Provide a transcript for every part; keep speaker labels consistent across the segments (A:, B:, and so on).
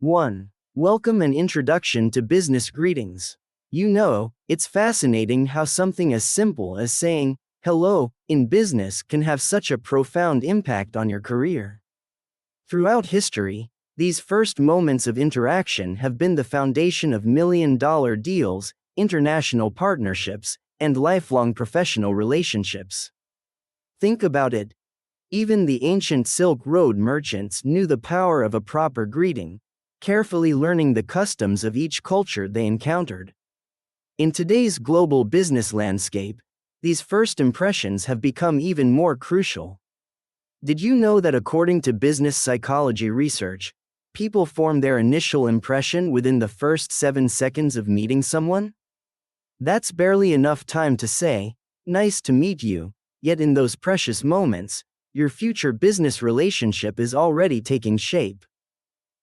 A: 1. Welcome and introduction to business greetings. You know, it's fascinating how something as simple as saying, hello, in business can have such a profound impact on your career. Throughout history, these first moments of interaction have been the foundation of million-dollar deals, international partnerships, and lifelong professional relationships. Think about it. Even the ancient Silk Road merchants knew the power of a proper greeting, carefully learning the customs of each culture they encountered. In today's global business landscape, these first impressions have become even more crucial. Did you know that according to business psychology research, people form their initial impression within the first 7 seconds of meeting someone? That's barely enough time to say, nice to meet you, yet in those precious moments, your future business relationship is already taking shape.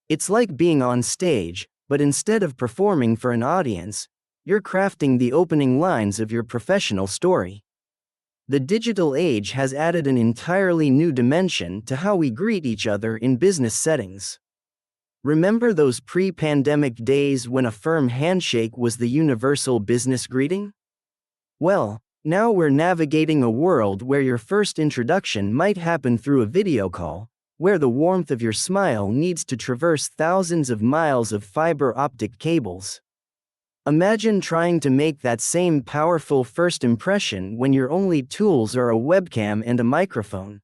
A: It's like being on stage, but instead of performing for an audience, you're crafting the opening lines of your professional story. The digital age has added an entirely new dimension to how we greet each other in business settings. Remember those pre-pandemic days when a firm handshake was the universal business greeting? Well, now we're navigating a world where your first introduction might happen through a video call, where the warmth of your smile needs to traverse thousands of miles of fiber optic cables. Imagine trying to make that same powerful first impression when your only tools are a webcam and a microphone.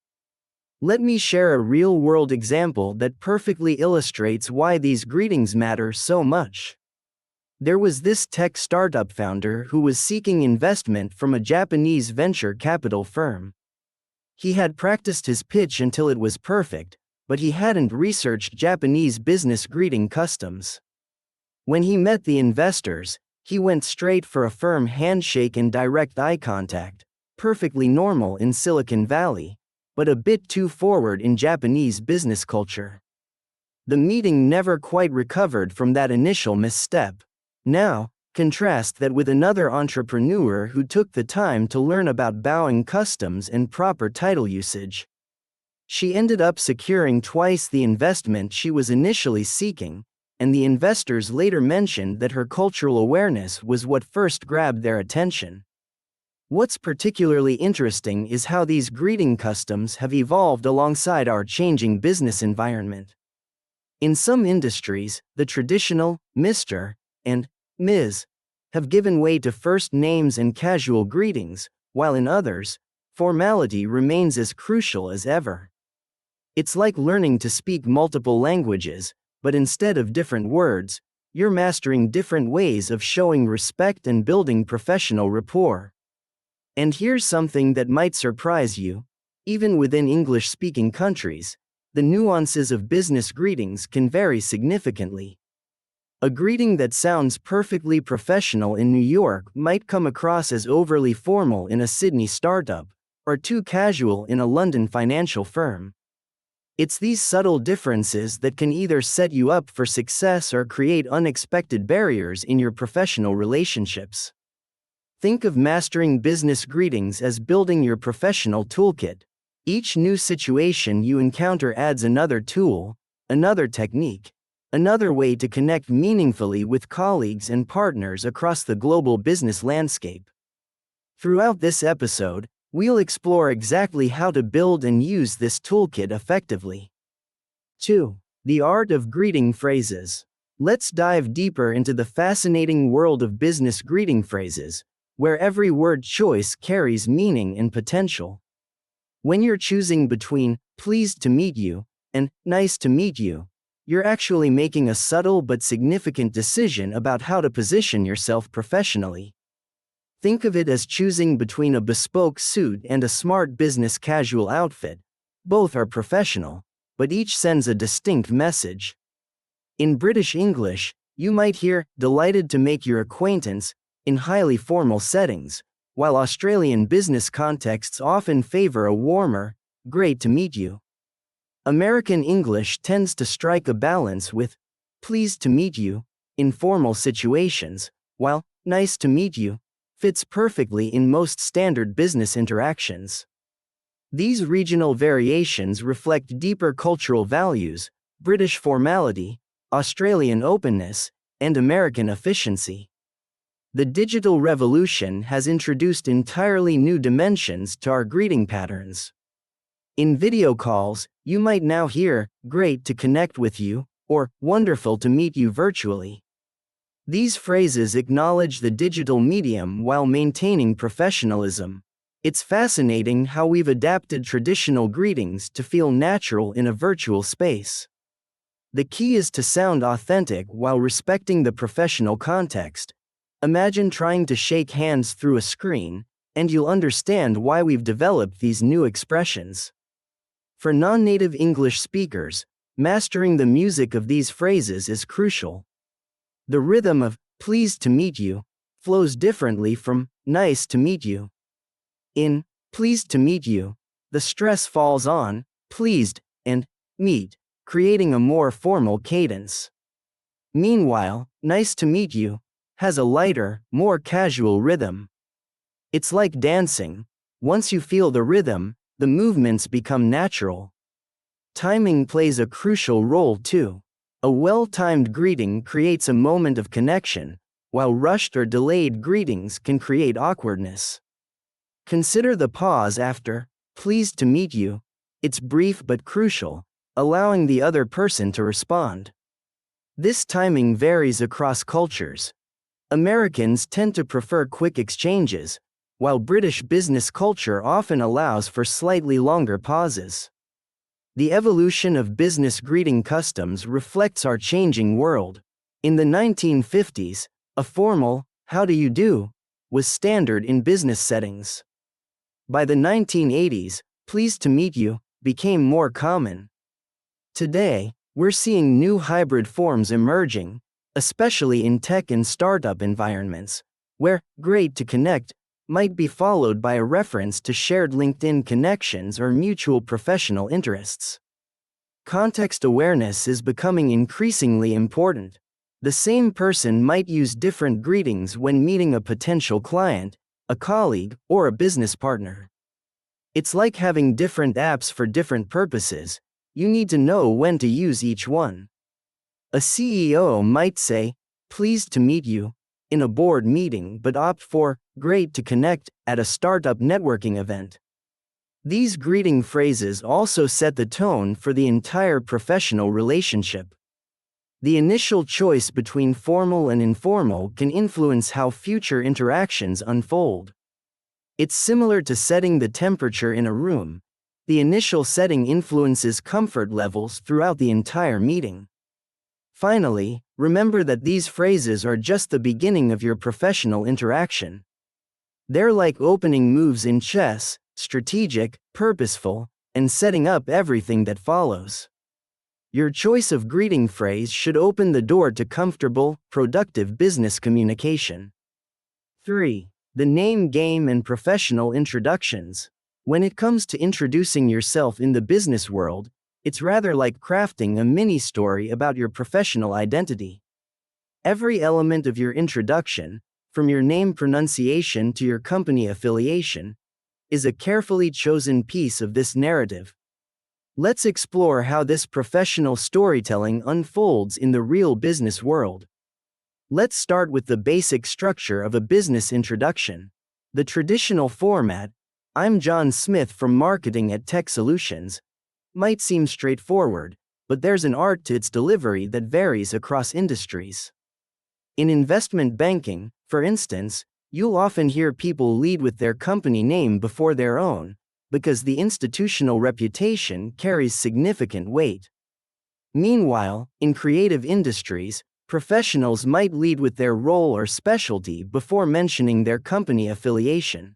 A: Let me share a real-world example that perfectly illustrates why these greetings matter so much. There was this tech startup founder who was seeking investment from a Japanese venture capital firm. He had practiced his pitch until it was perfect, but he hadn't researched Japanese business greeting customs. When he met the investors, he went straight for a firm handshake and direct eye contact, perfectly normal in Silicon Valley, but a bit too forward in Japanese business culture. The meeting never quite recovered from that initial misstep. Now, contrast that with another entrepreneur who took the time to learn about bowing customs and proper title usage. She ended up securing twice the investment she was initially seeking, and the investors later mentioned that her cultural awareness was what first grabbed their attention. What's particularly interesting is how these greeting customs have evolved alongside our changing business environment. In some industries, the traditional Mr. and Ms. have given way to first names and casual greetings, while in others, formality remains as crucial as ever. It's like learning to speak multiple languages, but instead of different words, you're mastering different ways of showing respect and building professional rapport. And here's something that might surprise you. Even within English-speaking countries, the nuances of business greetings can vary significantly. A greeting that sounds perfectly professional in New York might come across as overly formal in a Sydney startup, or too casual in a London financial firm. It's these subtle differences that can either set you up for success or create unexpected barriers in your professional relationships. Think of mastering business greetings as building your professional toolkit. Each new situation you encounter adds another tool, another technique, another way to connect meaningfully with colleagues and partners across the global business landscape. Throughout this episode, we'll explore exactly how to build and use this toolkit effectively. 2. The art of greeting phrases. Let's dive deeper into the fascinating world of business greeting phrases, where every word choice carries meaning and potential. When you're choosing between pleased to meet you and nice to meet you, you're actually making a subtle but significant decision about how to position yourself professionally. Think of it as choosing between a bespoke suit and a smart business casual outfit. Both are professional, but each sends a distinct message. In British English, you might hear, "delighted to make your acquaintance," in highly formal settings, while Australian business contexts often favor a warmer, "great to meet you." American English tends to strike a balance with "pleased to meet you" in formal situations, while "nice to meet you" fits perfectly in most standard business interactions. These regional variations reflect deeper cultural values. British formality, Australian openness, and American efficiency. The digital revolution has introduced entirely new dimensions to our greeting patterns. In video calls, you might now hear, "Great to connect with you," or "Wonderful to meet you virtually." These phrases acknowledge the digital medium while maintaining professionalism. It's fascinating how we've adapted traditional greetings to feel natural in a virtual space. The key is to sound authentic while respecting the professional context. Imagine trying to shake hands through a screen, and you'll understand why we've developed these new expressions. For non-native English speakers, mastering the music of these phrases is crucial. The rhythm of "pleased to meet you" flows differently from "nice to meet you." In "pleased to meet you," the stress falls on "pleased" and "meet," creating a more formal cadence. Meanwhile, "nice to meet you" has a lighter, more casual rhythm. It's like dancing. Once you feel the rhythm, the movements become natural. Timing plays a crucial role too. A well-timed greeting creates a moment of connection, while rushed or delayed greetings can create awkwardness. Consider the pause after "pleased to meet you." It's brief but crucial, allowing the other person to respond. This timing varies across cultures. Americans tend to prefer quick exchanges, while British business culture often allows for slightly longer pauses. The evolution of business greeting customs reflects our changing world. In the 1950s, a formal "how do you do" was standard in business settings. By the 1980s, "pleased to meet you" became more common. Today, we're seeing new hybrid forms emerging, especially in tech and startup environments, where "great to connect" might be followed by a reference to shared LinkedIn connections or mutual professional interests. Context awareness is becoming increasingly important. The same person might use different greetings when meeting a potential client, a colleague, or a business partner. It's like having different apps for different purposes. You need to know when to use each one. A CEO might say, "pleased to meet you," in a board meeting but opt for "great to connect" at a startup networking event. These greeting phrases also set the tone for the entire professional relationship. The initial choice between formal and informal can influence how future interactions unfold. It's similar to setting the temperature in a room. The initial setting influences comfort levels throughout the entire meeting. Finally, remember that these phrases are just the beginning of your professional interaction. They're like opening moves in chess: strategic, purposeful, and setting up everything that follows. Your choice of greeting phrase should open the door to comfortable, productive business communication. 3. The name game and professional introductions. When it comes to introducing yourself in the business world, it's rather like crafting a mini-story about your professional identity. Every element of your introduction, from your name pronunciation to your company affiliation, is a carefully chosen piece of this narrative. Let's explore how this professional storytelling unfolds in the real business world. Let's start with the basic structure of a business introduction. The traditional format, "I'm John Smith from Marketing at Tech Solutions," might seem straightforward, but there's an art to its delivery that varies across industries. In investment banking, for instance, you'll often hear people lead with their company name before their own, because the institutional reputation carries significant weight. Meanwhile, in creative industries, professionals might lead with their role or specialty before mentioning their company affiliation.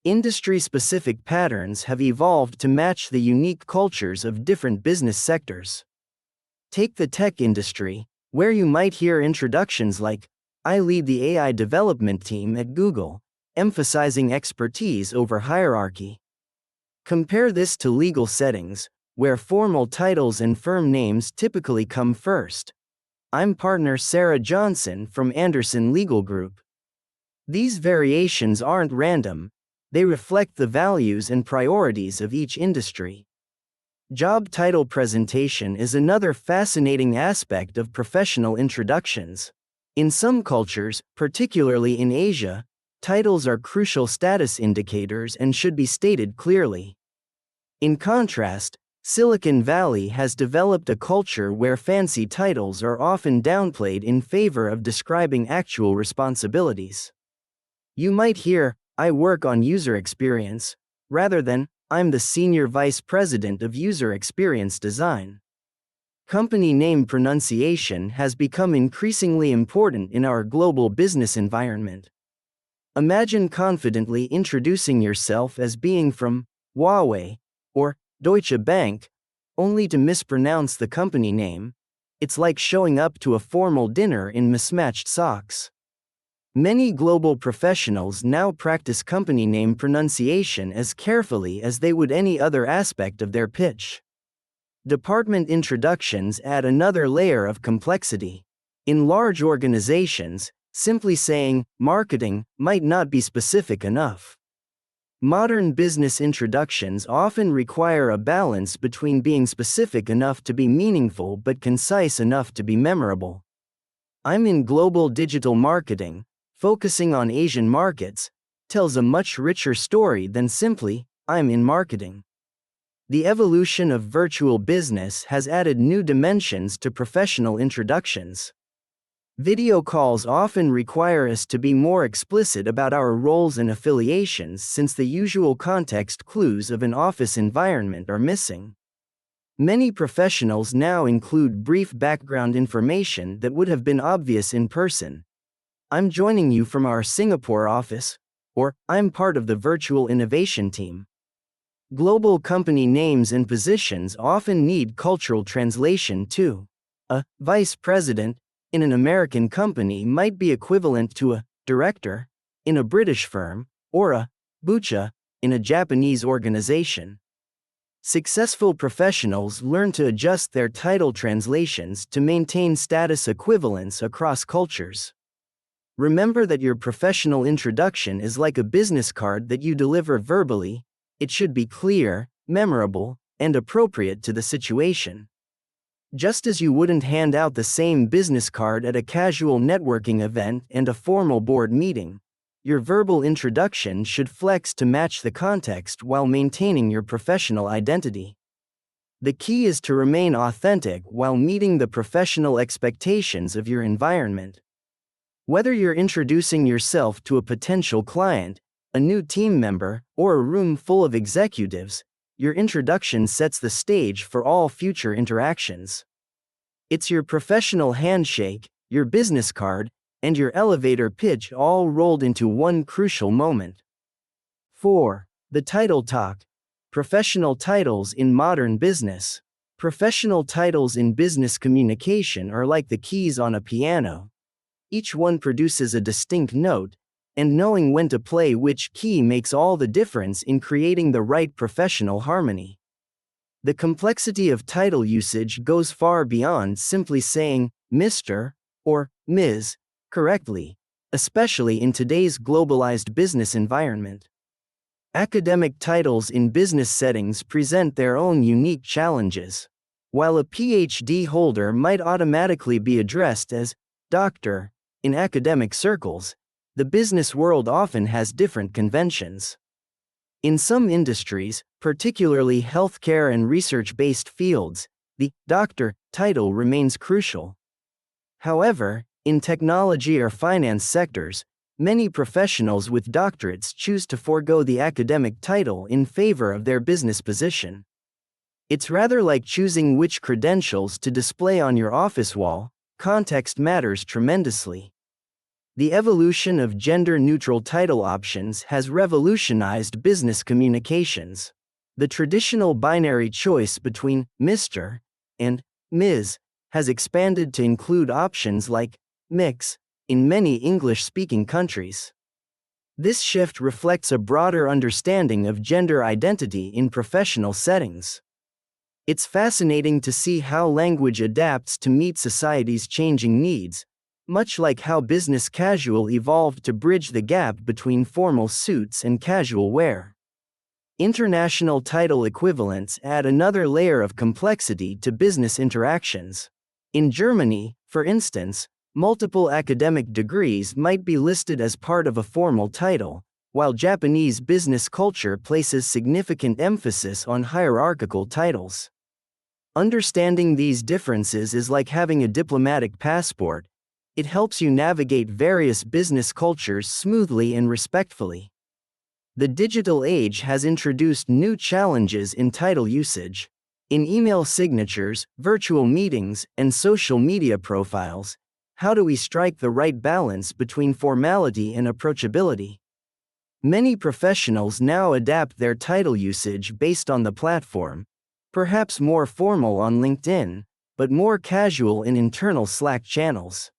A: Industry-specific patterns have evolved to match the unique cultures of different business sectors. Take the tech industry, where you might hear introductions like, "I lead the AI development team at Google," emphasizing expertise over hierarchy. Compare this to legal settings, where formal titles and firm names typically come first. "I'm partner Sarah Johnson from Anderson Legal Group." These variations aren't random. They reflect the values and priorities of each industry. Job title presentation is another fascinating aspect of professional introductions. In some cultures, particularly in Asia, titles are crucial status indicators and should be stated clearly. In contrast, Silicon Valley has developed a culture where fancy titles are often downplayed in favor of describing actual responsibilities. You might hear, "I work on user experience," rather than, "I'm the Senior Vice President of User Experience Design." Company name pronunciation has become increasingly important in our global business environment. Imagine confidently introducing yourself as being from Huawei or Deutsche Bank, only to mispronounce the company name. It's like showing up to a formal dinner in mismatched socks. Many global professionals now practice company name pronunciation as carefully as they would any other aspect of their pitch. Department introductions add another layer of complexity. In large organizations, simply saying marketing might not be specific enough. Modern business introductions often require a balance between being specific enough to be meaningful but concise enough to be memorable. "I'm in global digital marketing, focusing on Asian markets," tells a much richer story than simply, "I'm in marketing." The evolution of virtual business has added new dimensions to professional introductions. Video calls often require us to be more explicit about our roles and affiliations since the usual context clues of an office environment are missing. Many professionals now include brief background information that would have been obvious in person. "I'm joining you from our Singapore office," or "I'm part of the virtual innovation team." Global company names and positions often need cultural translation too. A vice president in an American company might be equivalent to a director in a British firm, or a bucha in a Japanese organization. Successful professionals learn to adjust their title translations to maintain status equivalence across cultures. Remember that your professional introduction is like a business card that you deliver verbally. It should be clear, memorable, and appropriate to the situation. Just as you wouldn't hand out the same business card at a casual networking event and a formal board meeting, your verbal introduction should flex to match the context while maintaining your professional identity. The key is to remain authentic while meeting the professional expectations of your environment. Whether you're introducing yourself to a potential client, a new team member, or a room full of executives, your introduction sets the stage for all future interactions. It's your professional handshake, your business card, and your elevator pitch all rolled into one crucial moment. 4. The title talk. Professional titles in modern business. Professional titles in business communication are like the keys on a piano. Each one produces a distinct note, and knowing when to play which key makes all the difference in creating the right professional harmony. The complexity of title usage goes far beyond simply saying Mr. or Ms. correctly, especially in today's globalized business environment. Academic titles in business settings present their own unique challenges. While a PhD holder might automatically be addressed as Doctor in academic circles, the business world often has different conventions. In some industries, particularly healthcare and research-based fields, the doctor title remains crucial. However, in technology or finance sectors, many professionals with doctorates choose to forego the academic title in favor of their business position. It's rather like choosing which credentials to display on your office wall. Context matters tremendously. The evolution of gender-neutral title options has revolutionized business communications. The traditional binary choice between Mr. and Ms. has expanded to include options like mix in many English-speaking countries. This shift reflects a broader understanding of gender identity in professional settings. It's fascinating to see how language adapts to meet society's changing needs, much like how business casual evolved to bridge the gap between formal suits and casual wear. International title equivalents add another layer of complexity to business interactions. In Germany, for instance, multiple academic degrees might be listed as part of a formal title, while Japanese business culture places significant emphasis on hierarchical titles. Understanding these differences is like having a diplomatic passport. It helps you navigate various business cultures smoothly and respectfully. The digital age has introduced new challenges in title usage. In email signatures, virtual meetings, and social media profiles, how do we strike the right balance between formality and approachability? Many professionals now adapt their title usage based on the platform, perhaps more formal on LinkedIn, but more casual in internal Slack channels.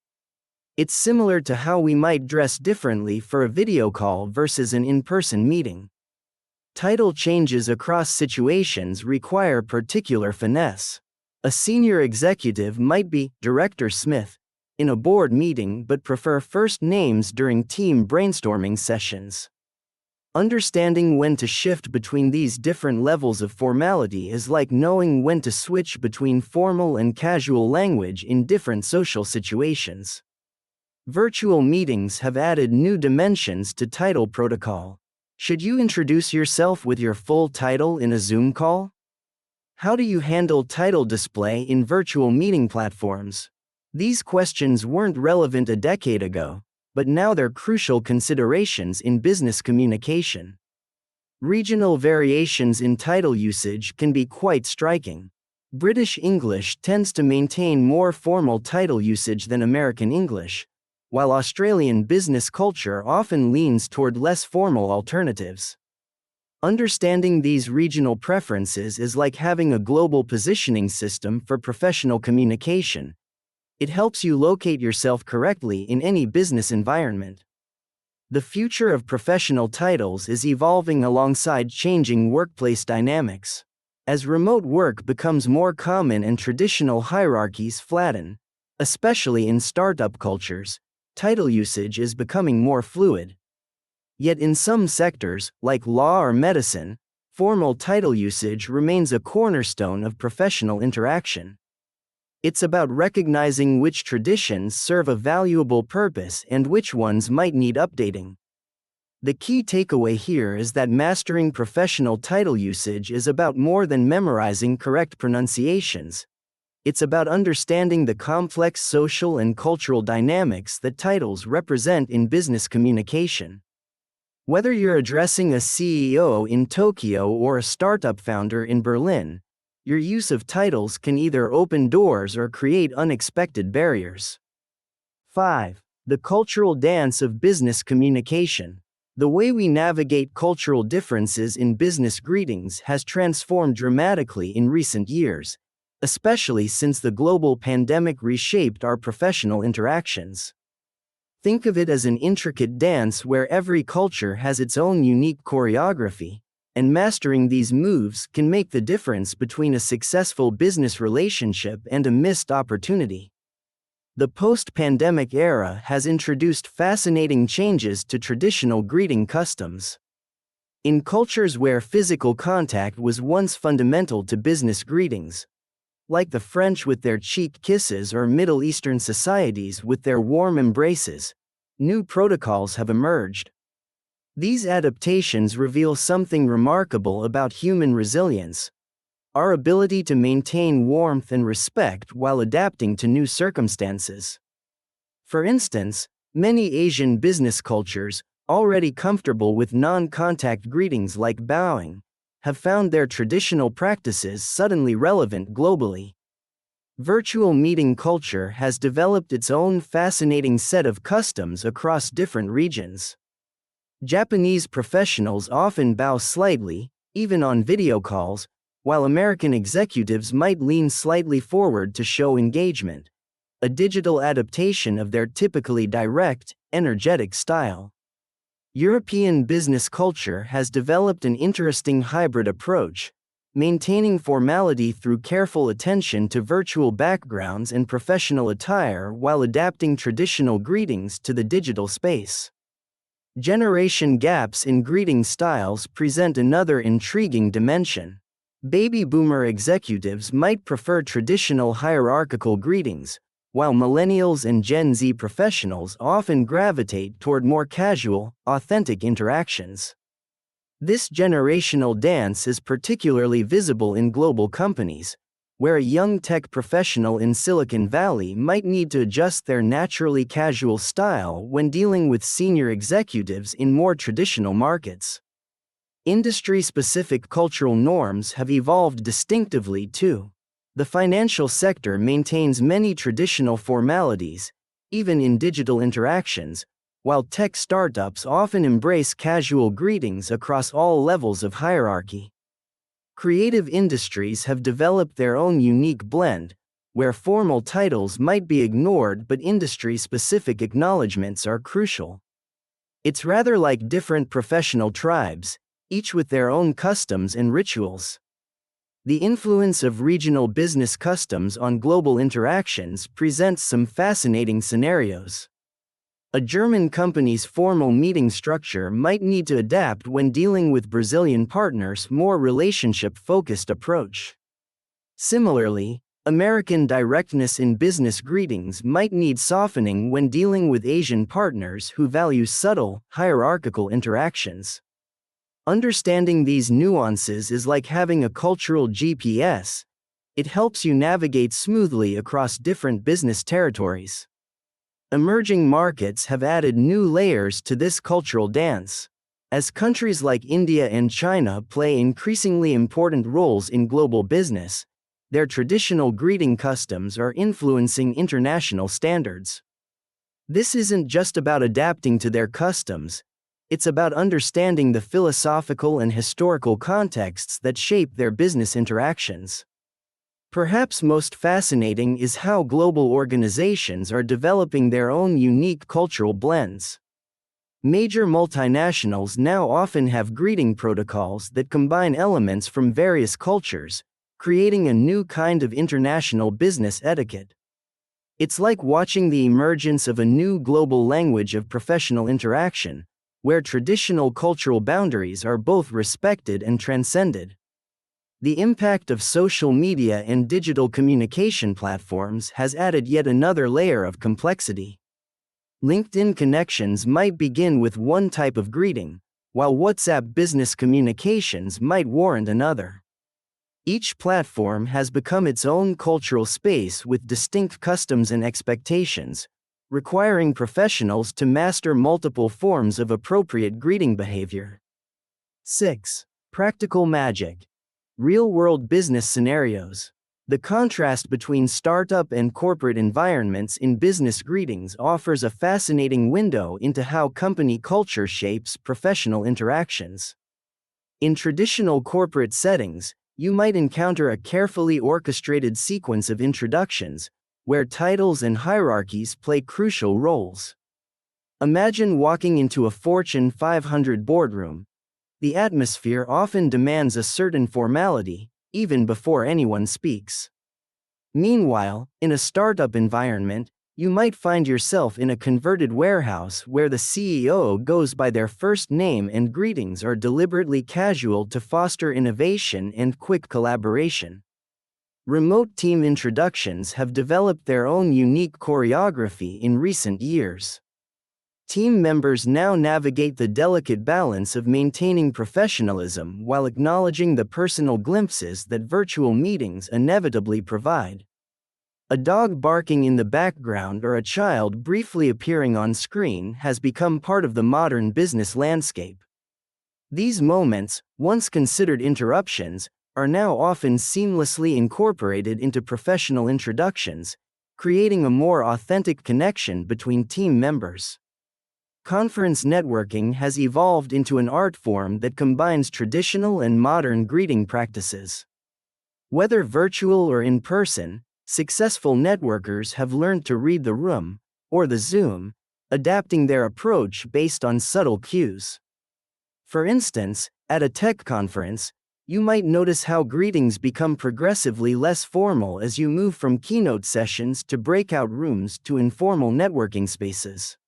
A: It's similar to how we might dress differently for a video call versus an in-person meeting. Title changes across situations require particular finesse. A senior executive might be Director Smith in a board meeting but prefer first names during team brainstorming sessions. Understanding when to shift between these different levels of formality is like knowing when to switch between formal and casual language in different social situations. Virtual meetings have added new dimensions to title protocol. Should you introduce yourself with your full title in a Zoom call? How do you handle title display in virtual meeting platforms? These questions weren't relevant a decade ago, but now they're crucial considerations in business communication. Regional variations in title usage can be quite striking. British English tends to maintain more formal title usage than American English, while Australian business culture often leans toward less formal alternatives. Understanding these regional preferences is like having a global positioning system for professional communication. It helps you locate yourself correctly in any business environment. The future of professional titles is evolving alongside changing workplace dynamics. As remote work becomes more common and traditional hierarchies flatten, especially in startup cultures, title usage is becoming more fluid. Yet in some sectors, like law or medicine, formal title usage remains a cornerstone of professional interaction. It's about recognizing which traditions serve a valuable purpose and which ones might need updating. The key takeaway here is that mastering professional title usage is about more than memorizing correct pronunciations. It's about understanding the complex social and cultural dynamics that titles represent in business communication. Whether you're addressing a CEO in Tokyo or a startup founder in Berlin, your use of titles can either open doors or create unexpected barriers. 5. The cultural dance of business communication. The way we navigate cultural differences in business greetings has transformed dramatically in recent years, especially since the global pandemic reshaped our professional interactions. Think of it as an intricate dance where every culture has its own unique choreography, and mastering these moves can make the difference between a successful business relationship and a missed opportunity. The post-pandemic era has introduced fascinating changes to traditional greeting customs. In cultures where physical contact was once fundamental to business greetings, like the French with their cheek kisses or Middle Eastern societies with their warm embraces, new protocols have emerged. These adaptations reveal something remarkable about human resilience, our ability to maintain warmth and respect while adapting to new circumstances. For instance, many Asian business cultures, already comfortable with non-contact greetings like bowing, have found their traditional practices suddenly relevant globally. Virtual meeting culture has developed its own fascinating set of customs across different regions. Japanese professionals often bow slightly, even on video calls, while American executives might lean slightly forward to show engagement, a digital adaptation of their typically direct, energetic style. European business culture has developed an interesting hybrid approach, maintaining formality through careful attention to virtual backgrounds and professional attire while adapting traditional greetings to the digital space. Generation gaps in greeting styles present another intriguing dimension. Baby boomer executives might prefer traditional hierarchical greetings, while millennials and Gen Z professionals often gravitate toward more casual, authentic interactions. This generational dance is particularly visible in global companies, where a young tech professional in Silicon Valley might need to adjust their naturally casual style when dealing with senior executives in more traditional markets. Industry-specific cultural norms have evolved distinctively too. The financial sector maintains many traditional formalities, even in digital interactions, while tech startups often embrace casual greetings across all levels of hierarchy. Creative industries have developed their own unique blend, where formal titles might be ignored but industry-specific acknowledgments are crucial. It's rather like different professional tribes, each with their own customs and rituals. The influence of regional business customs on global interactions presents some fascinating scenarios. A German company's formal meeting structure might need to adapt when dealing with Brazilian partners' more relationship-focused approach. Similarly, American directness in business greetings might need softening when dealing with Asian partners who value subtle, hierarchical interactions. Understanding these nuances is like having a cultural GPS. It helps you navigate smoothly across different business territories. Emerging markets have added new layers to this cultural dance. As countries like India and China play increasingly important roles in global business, their traditional greeting customs are influencing international standards. This isn't just about adapting to their customs, it's about understanding the philosophical and historical contexts that shape their business interactions. Perhaps most fascinating is how global organizations are developing their own unique cultural blends. Major multinationals now often have greeting protocols that combine elements from various cultures, creating a new kind of international business etiquette. It's like watching the emergence of a new global language of professional interaction, where traditional cultural boundaries are both respected and transcended. The impact of social media and digital communication platforms has added yet another layer of complexity. LinkedIn connections might begin with one type of greeting, while WhatsApp business communications might warrant another. Each platform has become its own cultural space with distinct customs and expectations, requiring professionals to master multiple forms of appropriate greeting behavior. 6. Practical magic. Real-world business scenarios. The contrast between startup and corporate environments in business greetings offers a fascinating window into how company culture shapes professional interactions. In traditional corporate settings, you might encounter a carefully orchestrated sequence of introductions, where titles and hierarchies play crucial roles. Imagine walking into a Fortune 500 boardroom. The atmosphere often demands a certain formality, even before anyone speaks. Meanwhile, in a startup environment, you might find yourself in a converted warehouse where the CEO goes by their first name and greetings are deliberately casual to foster innovation and quick collaboration. Remote team introductions have developed their own unique choreography in recent years. Team members now navigate the delicate balance of maintaining professionalism while acknowledging the personal glimpses that virtual meetings inevitably provide. A dog barking in the background or a child briefly appearing on screen has become part of the modern business landscape. These moments, once considered interruptions, are now often seamlessly incorporated into professional introductions, creating a more authentic connection between team members. Conference networking has evolved into an art form that combines traditional and modern greeting practices. Whether virtual or in person, successful networkers have learned to read the room, or the Zoom, adapting their approach based on subtle cues. For instance, at a tech conference, you might notice how greetings become progressively less formal as you move from keynote sessions to breakout rooms to informal networking spaces.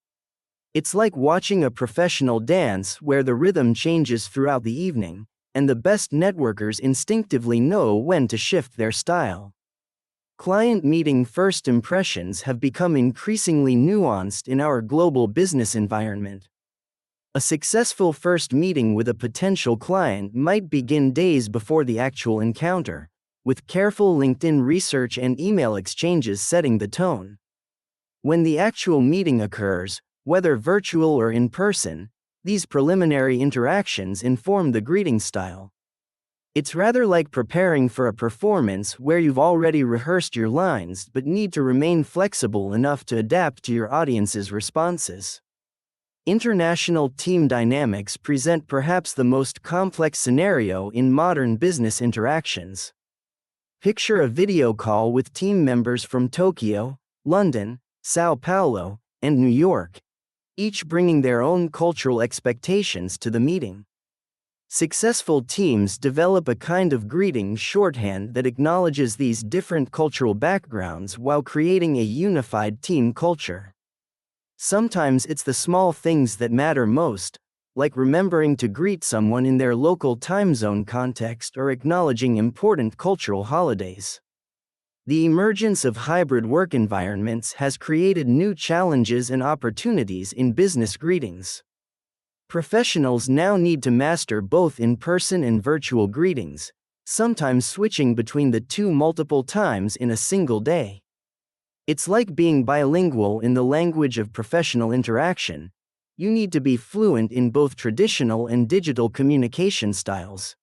A: It's like watching a professional dance where the rhythm changes throughout the evening, and the best networkers instinctively know when to shift their style. Client meeting first impressions have become increasingly nuanced in our global business environment. A successful first meeting with a potential client might begin days before the actual encounter, with careful LinkedIn research and email exchanges setting the tone. When the actual meeting occurs, whether virtual or in person, these preliminary interactions inform the greeting style. It's rather like preparing for a performance where you've already rehearsed your lines but need to remain flexible enough to adapt to your audience's responses. International team dynamics present perhaps the most complex scenario in modern business interactions. Picture a video call with team members from Tokyo, London, Sao Paulo, and New York, each bringing their own cultural expectations to the meeting. Successful teams develop a kind of greeting shorthand that acknowledges these different cultural backgrounds while creating a unified team culture. Sometimes it's the small things that matter most, like remembering to greet someone in their local time zone context or acknowledging important cultural holidays. The emergence of hybrid work environments has created new challenges and opportunities in business greetings. Professionals now need to master both in-person and virtual greetings, sometimes switching between the two multiple times in a single day. It's like being bilingual in the language of professional interaction. You need to be fluent in both traditional and digital communication styles.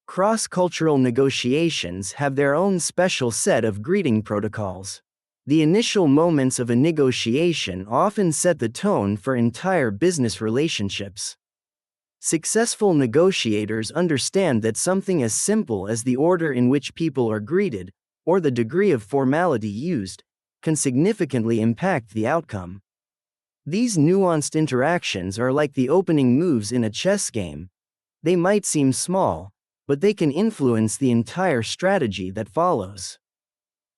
A: Cross-cultural negotiations have their own special set of greeting protocols. The initial moments of a negotiation often set the tone for entire business relationships. Successful negotiators understand that something as simple as the order in which people are greeted, or the degree of formality used, can significantly impact the outcome. These nuanced interactions are like the opening moves in a chess game. They might seem small, but they can influence the entire strategy that follows.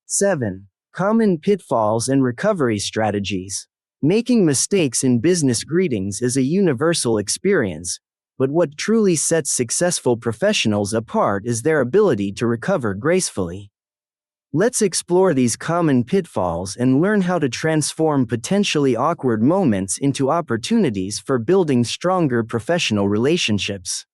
A: 7. Common pitfalls and recovery strategies. Making mistakes in business greetings is a universal experience, but what truly sets successful professionals apart is their ability to recover gracefully. Let's explore these common pitfalls and learn how to transform potentially awkward moments into opportunities for building stronger professional relationships.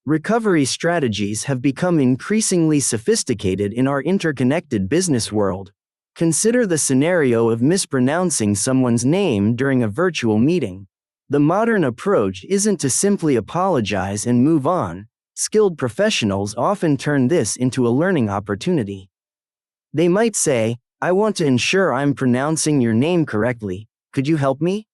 A: Recovery strategies have become increasingly sophisticated in our interconnected business world. Consider the scenario of mispronouncing someone's name during a virtual meeting. The modern approach isn't to simply apologize and move on. Skilled professionals often turn this into a learning opportunity. They might say, "I want to ensure I'm pronouncing your name correctly. Could you help me?"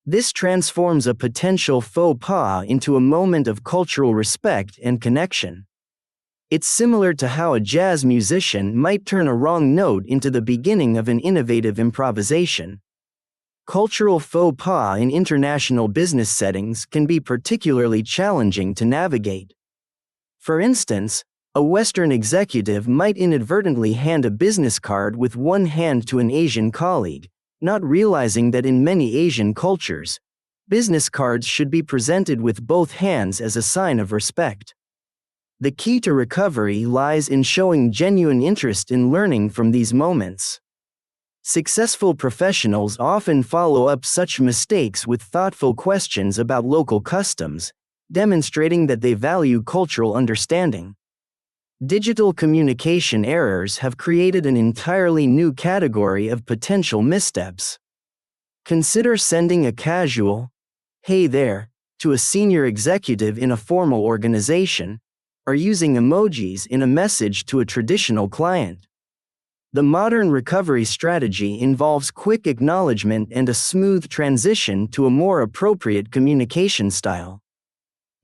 A: This transforms a potential faux pas into a moment of cultural respect and connection. It's similar to how a jazz musician might turn a wrong note into the beginning of an innovative improvisation. Cultural faux pas in international business settings can be particularly challenging to navigate. For instance, a Western executive might inadvertently hand a business card with one hand to an Asian colleague, not realizing that in many Asian cultures, business cards should be presented with both hands as a sign of respect. The key to recovery lies in showing genuine interest in learning from these moments. Successful professionals often follow up such mistakes with thoughtful questions about local customs, demonstrating that they value cultural understanding. Digital communication errors have created an entirely new category of potential missteps. Consider sending a casual, "Hey there," to a senior executive in a formal organization, or using emojis in a message to a traditional client. The modern recovery strategy involves quick acknowledgement and a smooth transition to a more appropriate communication style.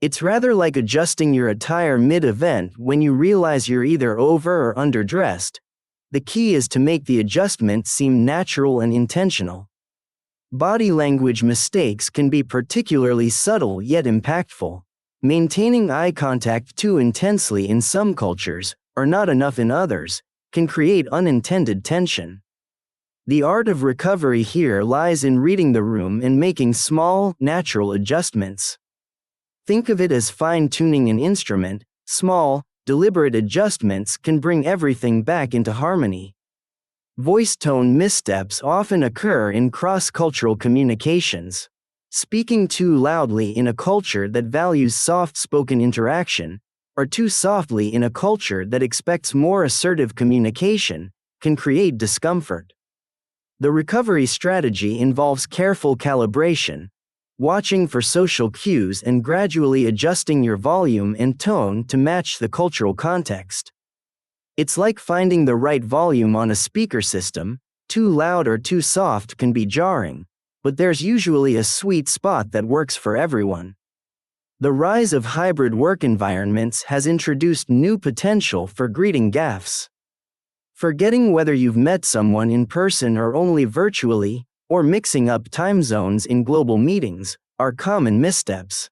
A: It's rather like adjusting your attire mid-event when you realize you're either over or underdressed. The key is to make the adjustment seem natural and intentional. Body language mistakes can be particularly subtle yet impactful. Maintaining eye contact too intensely in some cultures, or not enough in others, can create unintended tension. The art of recovery here lies in reading the room and making small, natural adjustments. Think of it as fine-tuning an instrument. Small, deliberate adjustments can bring everything back into harmony. Voice tone missteps often occur in cross-cultural communications. Speaking too loudly in a culture that values soft-spoken interaction, or too softly in a culture that expects more assertive communication, can create discomfort. The recovery strategy involves careful calibration, watching for social cues and gradually adjusting your volume and tone to match the cultural context. It's like finding the right volume on a speaker system. Too loud or too soft can be jarring, but there's usually a sweet spot that works for everyone. The rise of hybrid work environments has introduced new potential for greeting gaffes. Forgetting whether you've met someone in person or only virtually, or mixing up time zones in global meetings, are common missteps.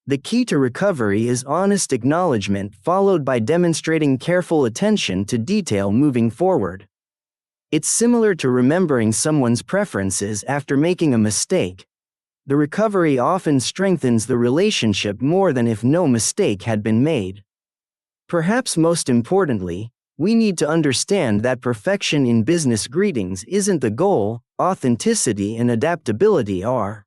A: The key to recovery is honest acknowledgement followed by demonstrating careful attention to detail moving forward. It's similar to remembering someone's preferences after making a mistake. The recovery often strengthens the relationship more than if no mistake had been made. Perhaps most importantly, we need to understand that perfection in business greetings isn't the goal. Authenticity and adaptability are.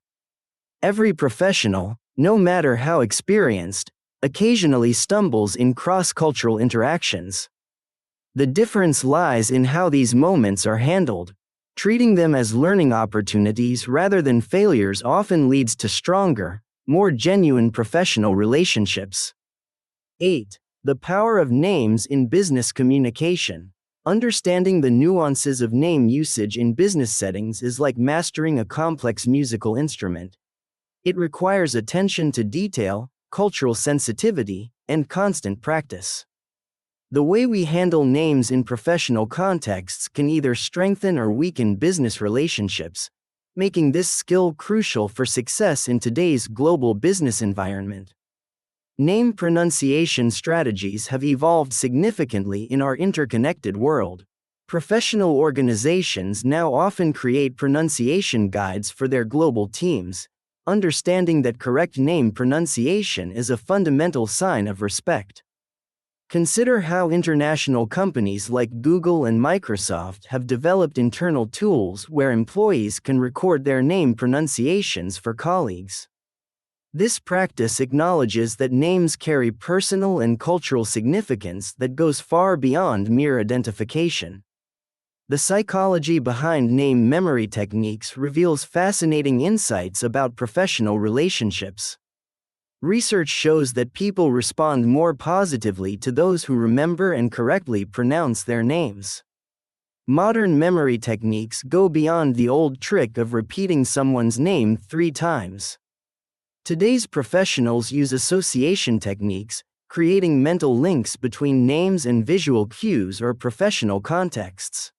A: Every professional, no matter how experienced, occasionally stumbles in cross-cultural interactions. The difference lies in how these moments are handled. Treating them as learning opportunities rather than failures often leads to stronger, more genuine professional relationships. 8. The power of names in business communication. Understanding the nuances of name usage in business settings is like mastering a complex musical instrument. It requires attention to detail, cultural sensitivity, and constant practice. The way we handle names in professional contexts can either strengthen or weaken business relationships, making this skill crucial for success in today's global business environment. Name pronunciation strategies have evolved significantly in our interconnected world. Professional organizations now often create pronunciation guides for their global teams, understanding that correct name pronunciation is a fundamental sign of respect. Consider how international companies like Google and Microsoft have developed internal tools where employees can record their name pronunciations for colleagues. This practice acknowledges that names carry personal and cultural significance that goes far beyond mere identification. The psychology behind name memory techniques reveals fascinating insights about professional relationships. Research shows that people respond more positively to those who remember and correctly pronounce their names. Modern memory techniques go beyond the old trick of repeating someone's name 3 times. Today's professionals use association techniques, creating mental links between names and visual cues or professional contexts.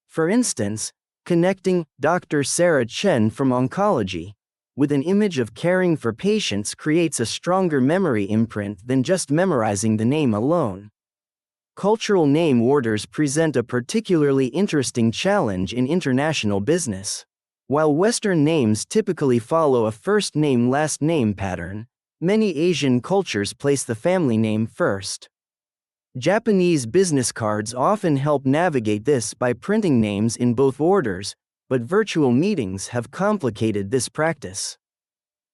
A: For instance, connecting Dr. Sarah Chen from oncology with an image of caring for patients creates a stronger memory imprint than just memorizing the name alone. Cultural name orders present a particularly interesting challenge in international business. While Western names typically follow a first-name-last name pattern, many Asian cultures place the family name first. Japanese business cards often help navigate this by printing names in both orders, but virtual meetings have complicated this practice.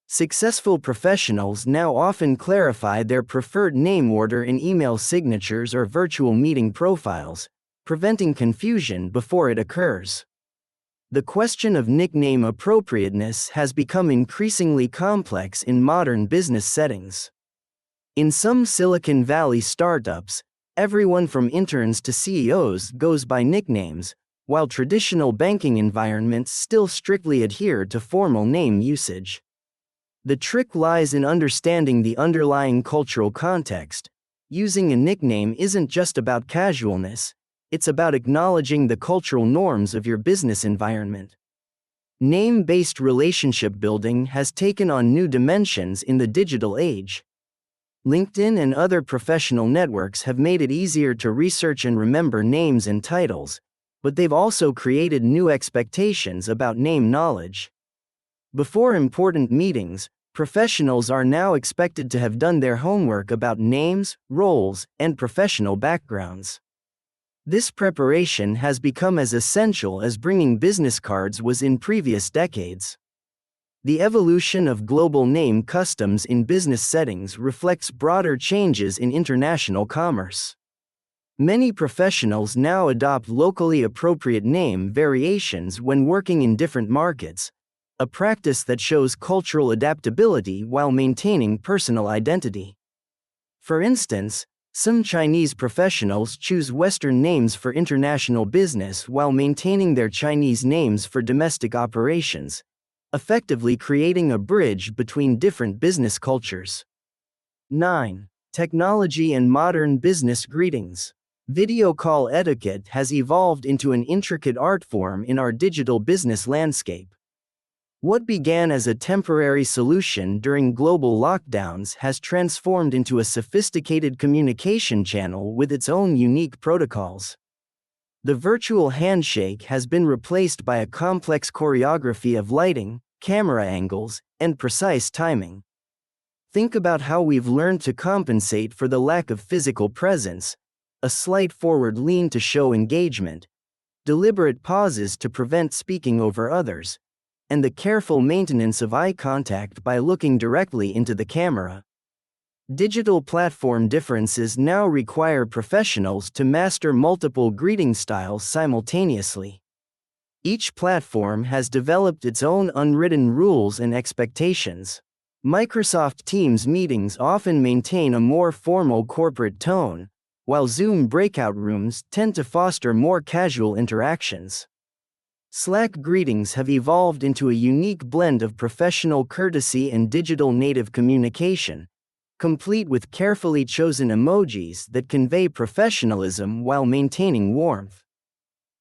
A: Successful professionals now often clarify their preferred name order in email signatures or virtual meeting profiles, preventing confusion before it occurs. The question of nickname appropriateness has become increasingly complex in modern business settings. In some Silicon Valley startups, everyone from interns to CEOs goes by nicknames, while traditional banking environments still strictly adhere to formal name usage. The trick lies in understanding the underlying cultural context. Using a nickname isn't just about casualness. It's about acknowledging the cultural norms of your business environment. Name-based relationship building has taken on new dimensions in the digital age. LinkedIn and other professional networks have made it easier to research and remember names and titles, but they've also created new expectations about name knowledge. Before important meetings, professionals are now expected to have done their homework about names, roles, and professional backgrounds. This preparation has become as essential as bringing business cards was in previous decades. The evolution of global name customs in business settings reflects broader changes in international commerce. Many professionals now adopt locally appropriate name variations when working in different markets, a practice that shows cultural adaptability while maintaining personal identity. For instance, some Chinese professionals choose Western names for international business while maintaining their Chinese names for domestic operations, effectively creating a bridge between different business cultures. 9. Technology and modern business greetings. Video call etiquette has evolved into an intricate art form in our digital business landscape. What began as a temporary solution during global lockdowns has transformed into a sophisticated communication channel with its own unique protocols. The virtual handshake has been replaced by a complex choreography of lighting, camera angles, and precise timing. Think about how we've learned to compensate for the lack of physical presence: a slight forward lean to show engagement, deliberate pauses to prevent speaking over others, and the careful maintenance of eye contact by looking directly into the camera. Digital platform differences now require professionals to master multiple greeting styles simultaneously. Each platform has developed its own unwritten rules and expectations. Microsoft Teams meetings often maintain a more formal corporate tone, while Zoom breakout rooms tend to foster more casual interactions. Slack greetings have evolved into a unique blend of professional courtesy and digital native communication, complete with carefully chosen emojis that convey professionalism while maintaining warmth.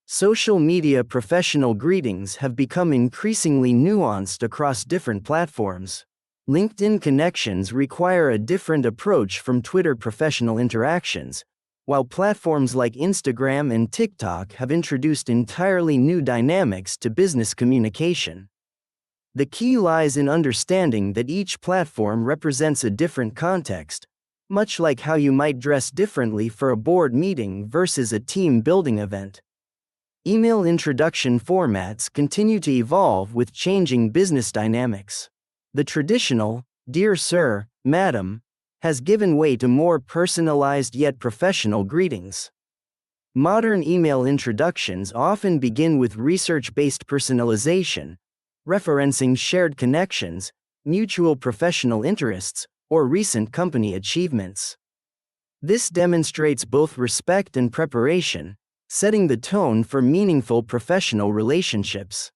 A: Social media professional greetings have become increasingly nuanced across different platforms. LinkedIn connections require a different approach from Twitter professional interactions, while platforms like Instagram and TikTok have introduced entirely new dynamics to business communication. The key lies in understanding that each platform represents a different context, much like how you might dress differently for a board meeting versus a team-building event. Email introduction formats continue to evolve with changing business dynamics. The traditional, "Dear Sir, Madam," has given way to more personalized yet professional greetings. Modern email introductions often begin with research-based personalization, referencing shared connections, mutual professional interests, or recent company achievements. This demonstrates both respect and preparation, setting the tone for meaningful professional relationships.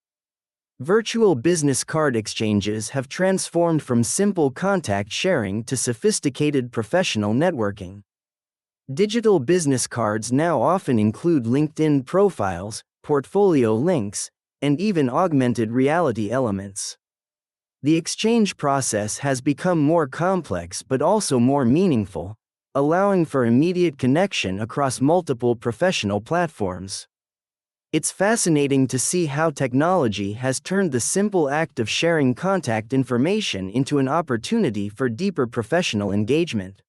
A: Virtual business card exchanges have transformed from simple contact sharing to sophisticated professional networking. Digital business cards now often include LinkedIn profiles, portfolio links, and even augmented reality elements. The exchange process has become more complex but also more meaningful, allowing for immediate connection across multiple professional platforms. It's fascinating to see how technology has turned the simple act of sharing contact information into an opportunity for deeper professional engagement.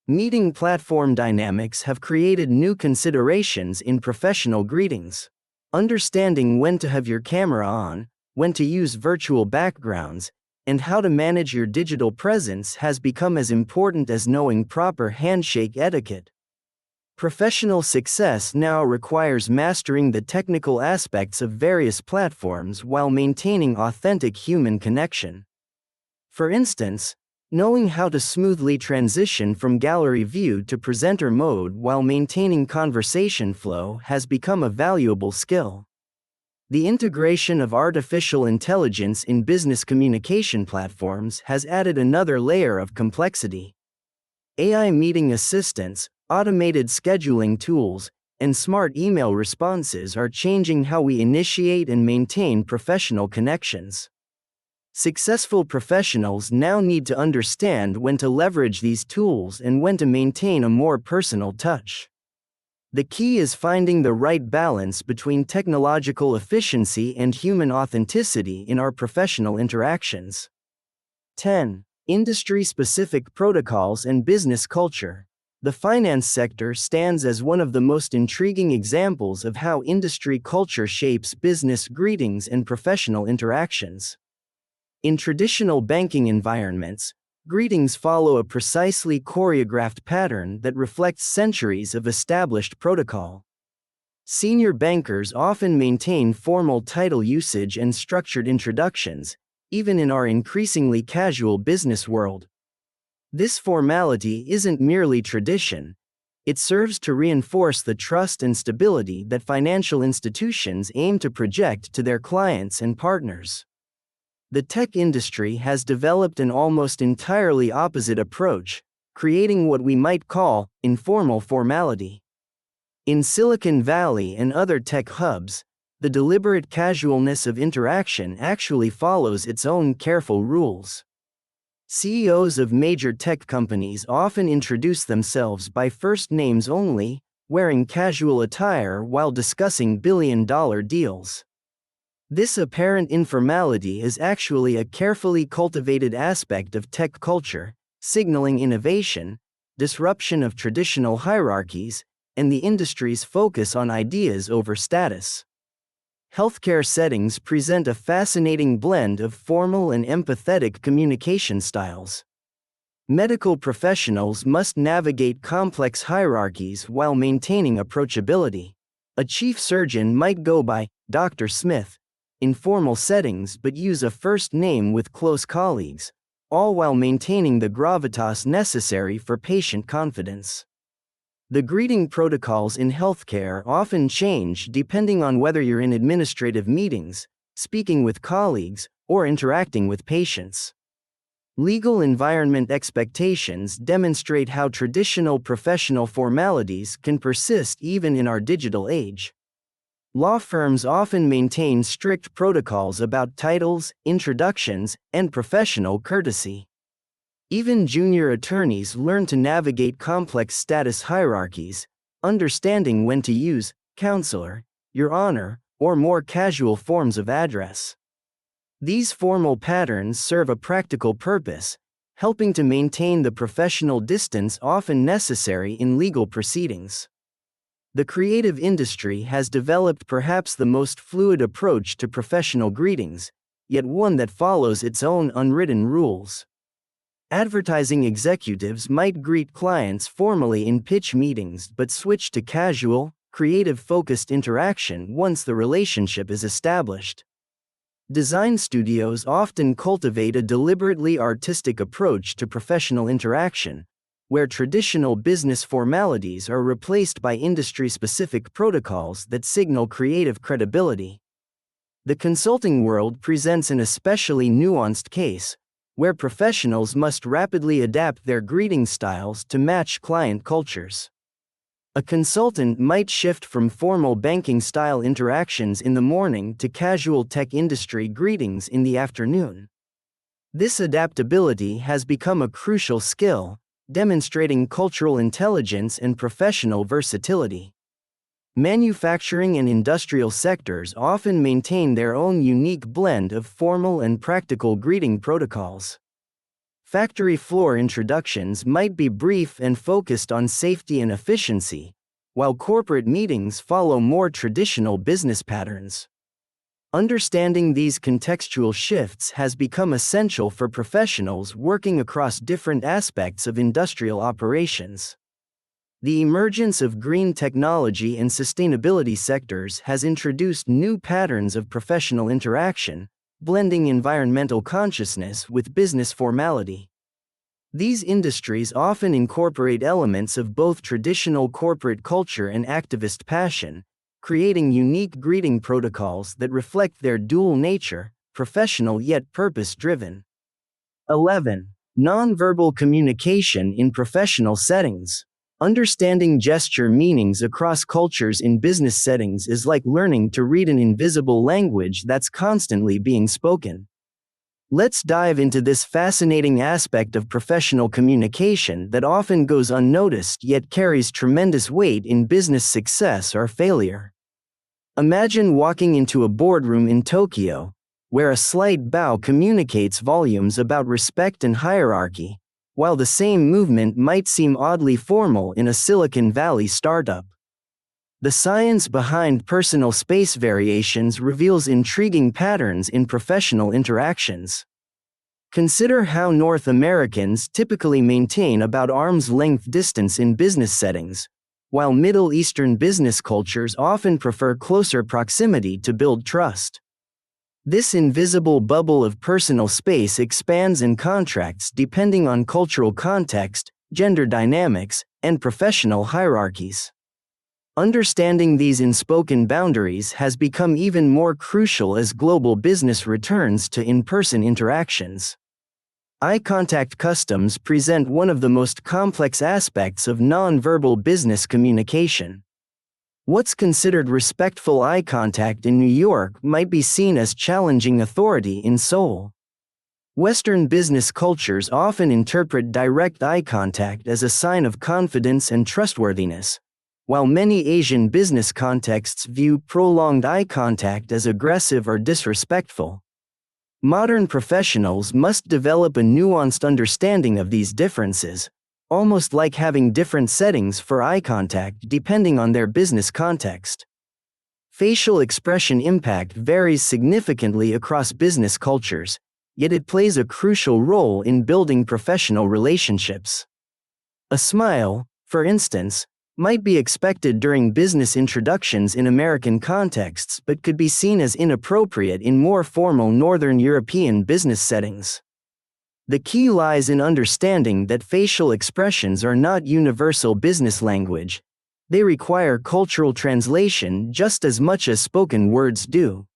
A: Meeting platform dynamics have created new considerations in professional greetings. Understanding when to have your camera on, when to use virtual backgrounds, and how to manage your digital presence has become as important as knowing proper handshake etiquette. Professional success now requires mastering the technical aspects of various platforms while maintaining authentic human connection. For instance, knowing how to smoothly transition from gallery view to presenter mode while maintaining conversation flow has become a valuable skill. The integration of artificial intelligence in business communication platforms has added another layer of complexity. AI meeting assistants, automated scheduling tools, and smart email responses are changing how we initiate and maintain professional connections. Successful professionals now need to understand when to leverage these tools and when to maintain a more personal touch. The key is finding the right balance between technological efficiency and human authenticity in our professional interactions. 10. Industry-specific protocols and business culture. The finance sector stands as one of the most intriguing examples of how industry culture shapes business greetings and professional interactions. In traditional banking environments, greetings follow a precisely choreographed pattern that reflects centuries of established protocol. Senior bankers often maintain formal title usage and structured introductions, even in our increasingly casual business world. This formality isn't merely tradition, it serves to reinforce the trust and stability that financial institutions aim to project to their clients and partners. The tech industry has developed an almost entirely opposite approach, creating what we might call informal formality. In Silicon Valley and other tech hubs, the deliberate casualness of interaction actually follows its own careful rules. CEOs of major tech companies often introduce themselves by first names only, wearing casual attire while discussing billion-dollar deals. This apparent informality is actually a carefully cultivated aspect of tech culture, signaling innovation, disruption of traditional hierarchies, and the industry's focus on ideas over status. Healthcare settings present a fascinating blend of formal and empathetic communication styles. Medical professionals must navigate complex hierarchies while maintaining approachability. A chief surgeon might go by Dr. Smith in formal settings but use a first name with close colleagues, all while maintaining the gravitas necessary for patient confidence. The greeting protocols in healthcare often change depending on whether you're in administrative meetings, speaking with colleagues, or interacting with patients. Legal environment expectations demonstrate how traditional professional formalities can persist even in our digital age. Law firms often maintain strict protocols about titles, introductions, and professional courtesy. Even junior attorneys learn to navigate complex status hierarchies, understanding when to use counselor, your honor, or more casual forms of address. These formal patterns serve a practical purpose, helping to maintain the professional distance often necessary in legal proceedings. The creative industry has developed perhaps the most fluid approach to professional greetings, yet one that follows its own unwritten rules. Advertising executives might greet clients formally in pitch meetings but switch to casual, creative-focused interaction once the relationship is established. Design studios often cultivate a deliberately artistic approach to professional interaction, where traditional business formalities are replaced by industry-specific protocols that signal creative credibility. The consulting world presents an especially nuanced case, where professionals must rapidly adapt their greeting styles to match client cultures. A consultant might shift from formal banking-style interactions in the morning to casual tech industry greetings in the afternoon. This adaptability has become a crucial skill, demonstrating cultural intelligence and professional versatility. Manufacturing and industrial sectors often maintain their own unique blend of formal and practical greeting protocols. Factory floor introductions might be brief and focused on safety and efficiency, while corporate meetings follow more traditional business patterns. Understanding these contextual shifts has become essential for professionals working across different aspects of industrial operations. The emergence of green technology and sustainability sectors has introduced new patterns of professional interaction, blending environmental consciousness with business formality. These industries often incorporate elements of both traditional corporate culture and activist passion, creating unique greeting protocols that reflect their dual nature, professional yet purpose-driven. 11. Nonverbal communication in professional settings. Understanding gesture meanings across cultures in business settings is like learning to read an invisible language that's constantly being spoken. Let's dive into this fascinating aspect of professional communication that often goes unnoticed yet carries tremendous weight in business success or failure. Imagine walking into a boardroom in Tokyo, where a slight bow communicates volumes about respect and hierarchy, while the same movement might seem oddly formal in a Silicon Valley startup. The science behind personal space variations reveals intriguing patterns in professional interactions. Consider how North Americans typically maintain about arm's length distance in business settings, while Middle Eastern business cultures often prefer closer proximity to build trust. This invisible bubble of personal space expands and contracts depending on cultural context, gender dynamics, and professional hierarchies. Understanding these unspoken boundaries has become even more crucial as global business returns to in-person interactions. Eye contact customs present one of the most complex aspects of nonverbal business communication. What's considered respectful eye contact in New York might be seen as challenging authority in Seoul. Western business cultures often interpret direct eye contact as a sign of confidence and trustworthiness, while many Asian business contexts view prolonged eye contact as aggressive or disrespectful. Modern professionals must develop a nuanced understanding of these differences, almost like having different settings for eye contact depending on their business context. Facial expression impact varies significantly across business cultures, yet it plays a crucial role in building professional relationships. A smile, for instance, might be expected during business introductions in American contexts but could be seen as inappropriate in more formal Northern European business settings. The key lies in understanding that facial expressions are not universal business language. They require cultural translation just as much as spoken words do.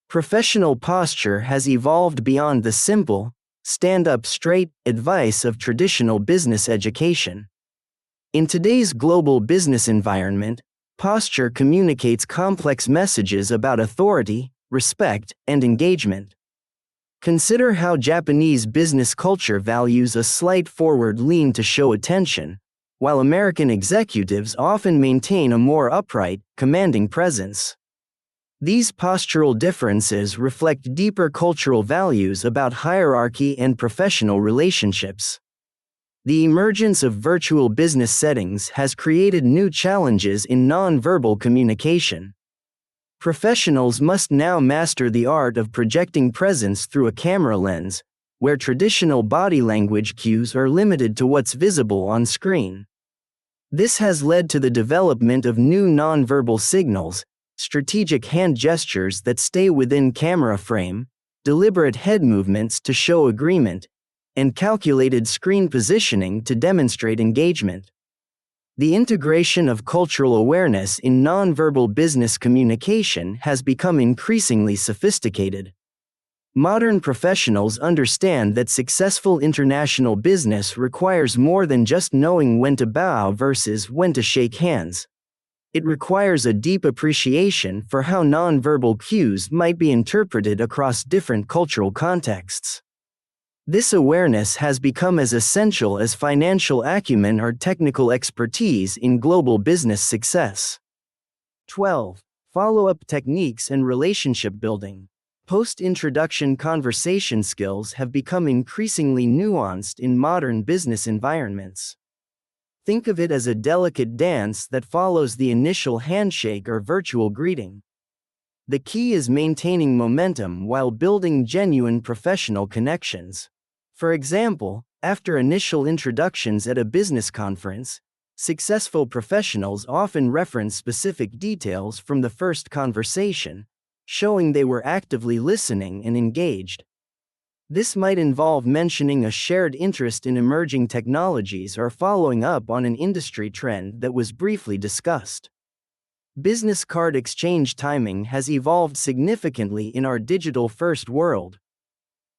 A: Professional posture has evolved beyond the simple, stand up straight advice of traditional business education. In today's global business environment, posture communicates complex messages about authority, respect, and engagement. Consider how Japanese business culture values a slight forward lean to show attention, while American executives often maintain a more upright, commanding presence. These postural differences reflect deeper cultural values about hierarchy and professional relationships. The emergence of virtual business settings has created new challenges in nonverbal communication. Professionals must now master the art of projecting presence through a camera lens, where traditional body language cues are limited to what's visible on screen. This has led to the development of new nonverbal signals, strategic hand gestures that stay within camera frame, deliberate head movements to show agreement, and calculated screen positioning to demonstrate engagement. The integration of cultural awareness in nonverbal business communication has become increasingly sophisticated. Modern professionals understand that successful international business requires more than just knowing when to bow versus when to shake hands. It requires a deep appreciation for how nonverbal cues might be interpreted across different cultural contexts. This awareness has become as essential as financial acumen or technical expertise in global business success. 12. Follow-up techniques and relationship building. Post-introduction conversation skills have become increasingly nuanced in modern business environments. Think of it as a delicate dance that follows the initial handshake or virtual greeting. The key is maintaining momentum while building genuine professional connections. For example, after initial introductions at a business conference, successful professionals often reference specific details from the first conversation, showing they were actively listening and engaged. This might involve mentioning a shared interest in emerging technologies or following up on an industry trend that was briefly discussed. Business card exchange timing has evolved significantly in our digital-first world.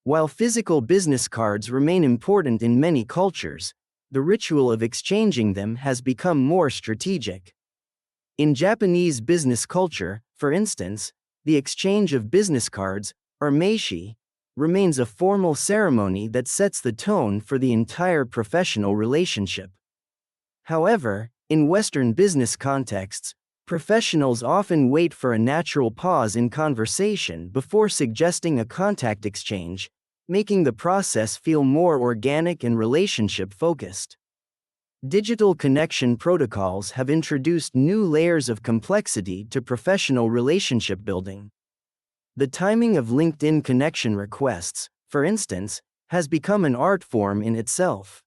A: While physical business cards remain important in many cultures, the ritual of exchanging them has become more strategic. In Japanese business culture, for instance, the exchange of business cards, or meishi, remains a formal ceremony that sets the tone for the entire professional relationship. However, in Western business contexts, professionals often wait for a natural pause in conversation before suggesting a contact exchange, making the process feel more organic and relationship-focused. Digital connection protocols have introduced new layers of complexity to professional relationship building. The timing of LinkedIn connection requests, for instance, has become an art form in itself.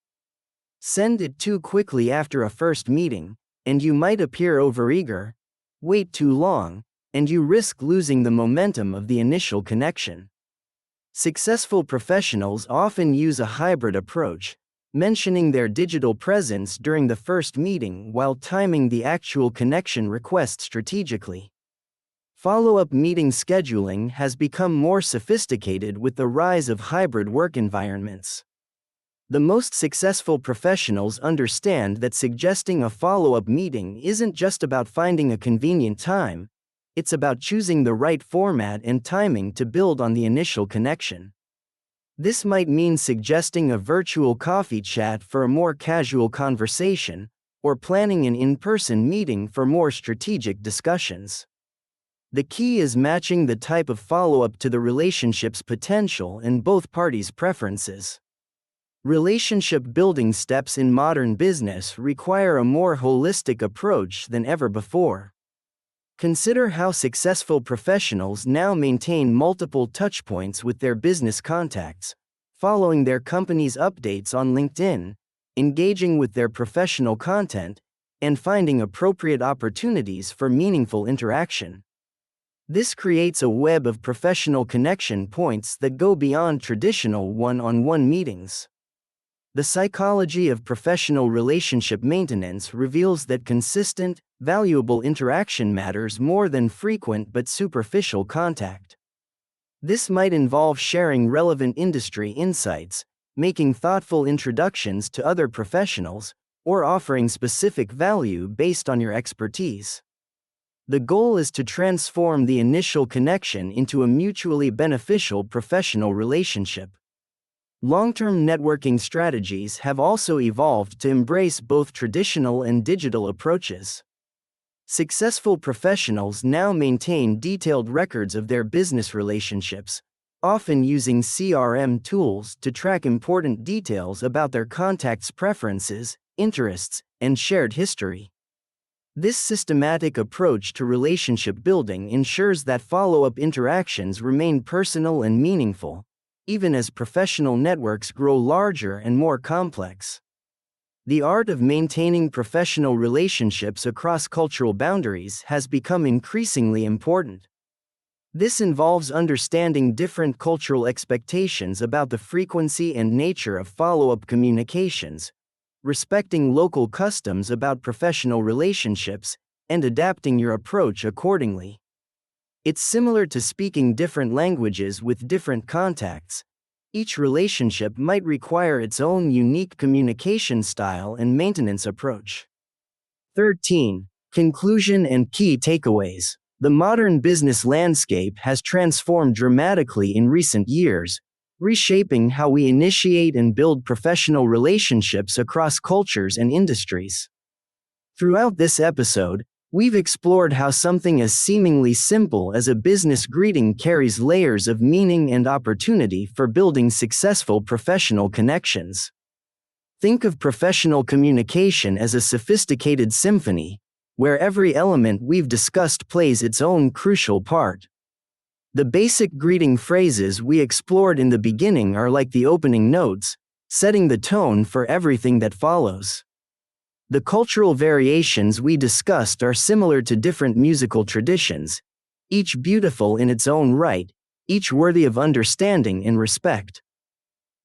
A: Send it too quickly after a first meeting, and you might appear overeager. Wait too long, and you risk losing the momentum of the initial connection. Successful professionals often use a hybrid approach, mentioning their digital presence during the first meeting while timing the actual connection request strategically. Follow-up meeting scheduling has become more sophisticated with the rise of hybrid work environments. The most successful professionals understand that suggesting a follow-up meeting isn't just about finding a convenient time, it's about choosing the right format and timing to build on the initial connection. This might mean suggesting a virtual coffee chat for a more casual conversation, or planning an in-person meeting for more strategic discussions. The key is matching the type of follow-up to the relationship's potential and both parties' preferences. Relationship building steps in modern business require a more holistic approach than ever before. Consider how successful professionals now maintain multiple touchpoints with their business contacts, following their company's updates on LinkedIn, engaging with their professional content, and finding appropriate opportunities for meaningful interaction. This creates a web of professional connection points that go beyond traditional one-on-one meetings. The psychology of professional relationship maintenance reveals that consistent, valuable interaction matters more than frequent but superficial contact. This might involve sharing relevant industry insights, making thoughtful introductions to other professionals, or offering specific value based on your expertise. The goal is to transform the initial connection into a mutually beneficial professional relationship. Long-term networking strategies have also evolved to embrace both traditional and digital approaches. Successful professionals now maintain detailed records of their business relationships, often using CRM tools to track important details about their contacts' preferences, interests, and shared history. This systematic approach to relationship building ensures that follow-up interactions remain personal and meaningful, even as professional networks grow larger and more complex. The art of maintaining professional relationships across cultural boundaries has become increasingly important. This involves understanding different cultural expectations about the frequency and nature of follow-up communications, respecting local customs about professional relationships, and adapting your approach accordingly. It's similar to speaking different languages with different contacts. Each relationship might require its own unique communication style and maintenance approach. 13. Conclusion and key takeaways. The modern business landscape has transformed dramatically in recent years, reshaping how we initiate and build professional relationships across cultures and industries. Throughout this episode, we've explored how something as seemingly simple as a business greeting carries layers of meaning and opportunity for building successful professional connections. Think of professional communication as a sophisticated symphony, where every element we've discussed plays its own crucial part. The basic greeting phrases we explored in the beginning are like the opening notes, setting the tone for everything that follows. The cultural variations we discussed are similar to different musical traditions, each beautiful in its own right, each worthy of understanding and respect.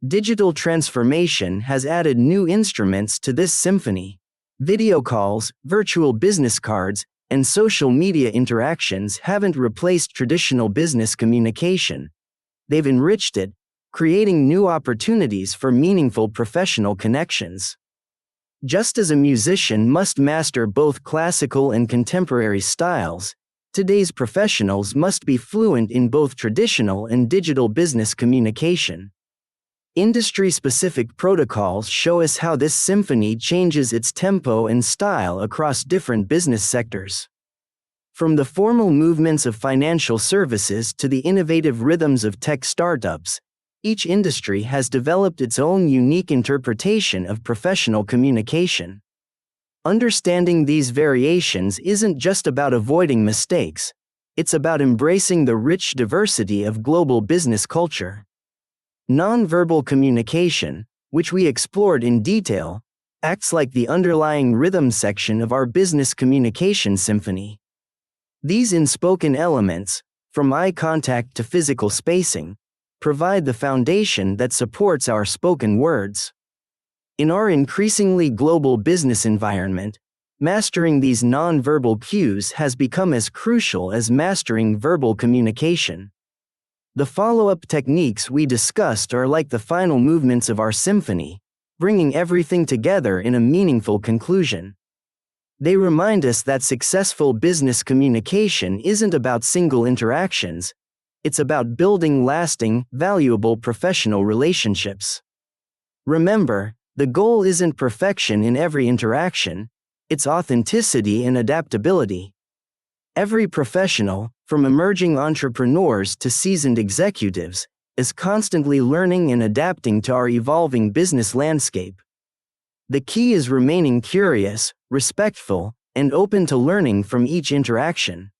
A: Digital transformation has added new instruments to this symphony. Video calls, virtual business cards, and social media interactions haven't replaced traditional business communication. They've enriched it, creating new opportunities for meaningful professional connections. Just as a musician must master both classical and contemporary styles, Today's professionals must be fluent in both traditional and digital business communication. Industry-specific protocols show us how this symphony changes its tempo and style across different business sectors. From the formal movements of financial services to the innovative rhythms of tech startups, each industry has developed its own unique interpretation of professional communication. Understanding these variations isn't just about avoiding mistakes, it's about embracing the rich diversity of global business culture. Nonverbal communication, which we explored in detail, acts like the underlying rhythm section of our business communication symphony. These unspoken elements, from eye contact to physical spacing, provide the foundation that supports our spoken words. In our increasingly global business environment, mastering these nonverbal cues has become as crucial as mastering verbal communication. The follow-up techniques we discussed are like the final movements of our symphony, bringing everything together in a meaningful conclusion. They remind us that successful business communication isn't about single interactions, it's about building lasting, valuable professional relationships. Remember, the goal isn't perfection in every interaction, it's authenticity and adaptability. Every professional, from emerging entrepreneurs to seasoned executives, is constantly learning and adapting to our evolving business landscape. The key is remaining curious, respectful, and open to learning from each interaction.